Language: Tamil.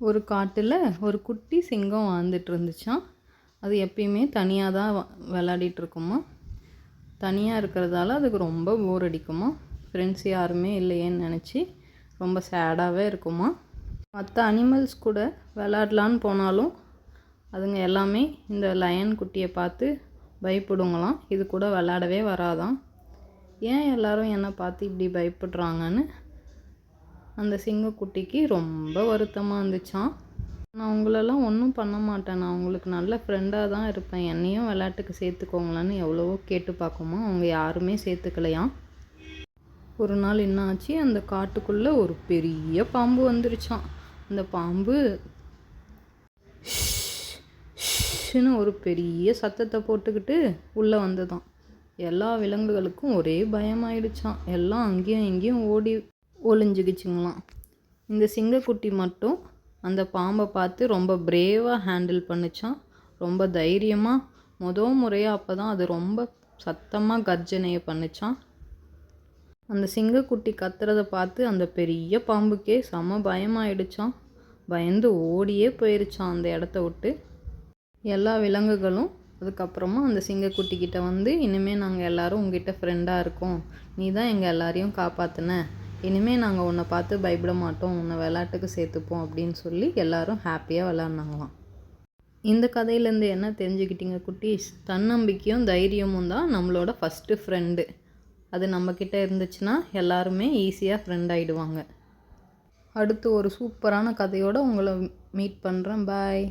ஒரு காட்டில் ஒரு குட்டி சிங்கம் வாழ்ந்துட்டு இருந்துச்சாம். அது எப்பயுமே தனியாக தான் விளையாடிட்டு இருக்குமா. தனியாக இருக்கிறதால அதுக்கு ரொம்ப போர் அடிக்குமா. ஃப்ரெண்ட்ஸ் யாருமே இல்லையேன்னு நினச்சி ரொம்ப சேடாகவே இருக்குமா. மற்ற அனிமல்ஸ் கூட விளையாடலான்னு போனாலும் அதுங்க எல்லாமே இந்த லயன் குட்டியை பார்த்து பயப்படுங்களாம். இது கூட விளையாடவே வராதான். ஏன் எல்லாரும் என்னை பார்த்து இப்படி பயப்படுறாங்கன்னு அந்த சிங்கக்குட்டிக்கு ரொம்ப வருத்தமாக இருந்துச்சான். நான் உங்களெல்லாம் ஒன்றும் பண்ண மாட்டேன், நான் உங்களுக்கு நல்ல ஃப்ரெண்டாக தான் இருப்பேன், என்னையும் விளையாட்டுக்கு சேர்த்துக்கோங்களான்னு எவ்வளவோ கேட்டு பார்க்குமா. அவங்க யாருமே சேர்த்துக்கலையாம். ஒரு நாள் என்ன ஆச்சு, அந்த காட்டுக்குள்ளே ஒரு பெரிய பாம்பு வந்துருச்சான். அந்த பாம்பு ஷுன்னு ஒரு பெரிய சத்தத்தை போட்டுக்கிட்டு உள்ளே வந்ததான். எல்லா விலங்குகளுக்கும் ஒரே பயமாயிடுச்சான். எல்லாம் அங்கேயும் இங்கேயும் ஓடி ஒளிஞ்சுக்கிச்சுங்களாம். இந்த சிங்கக்குட்டி மட்டும் அந்த பாம்பை பார்த்து ரொம்ப பிரேவாக ஹேண்டில் பண்ணிச்சான். ரொம்ப தைரியமாக முறையாக அப்போ தான் அது ரொம்ப சத்தமாக கர்ஜனையை பண்ணிச்சான். அந்த சிங்கக்குட்டி கத்துறதை பார்த்து அந்த பெரிய பாம்புக்கே செம பயமாயிடுச்சான். பயந்து ஓடியே போயிருச்சான் அந்த இடத்த விட்டு. எல்லா விலங்குகளும் அதுக்கப்புறமா அந்த சிங்கக்குட்டிக்கிட்ட வந்து, இனிமேல் நாங்கள் எல்லோரும் உங்ககிட்ட ஃப்ரெண்டாக இருக்கோம், நீ தான் எங்கள் எல்லாரையும் காப்பாற்றின, இனிமேல் நாங்கள் உன்னை பார்த்து பயப்பட மாட்டோம், உன்னை விளையாட்டுக்கு சேர்த்துப்போம் அப்படின்னு சொல்லி எல்லோரும் ஹாப்பியாக விளையாடினாங்களாம். இந்த கதையிலேருந்து என்ன தெரிஞ்சுக்கிட்டீங்க குட்டீஸ்? தன்னம்பிக்கையும் தைரியமும் தான் நம்மளோட ஃபஸ்ட்டு ஃப்ரெண்டு. அது நம்மக்கிட்ட இருந்துச்சுன்னா எல்லாருமே ஈஸியாக ஃப்ரெண்ட் ஆகிடுவாங்க. அடுத்து ஒரு சூப்பரான கதையோடு உங்களை மீட் பண்ணுறேன். பாய்.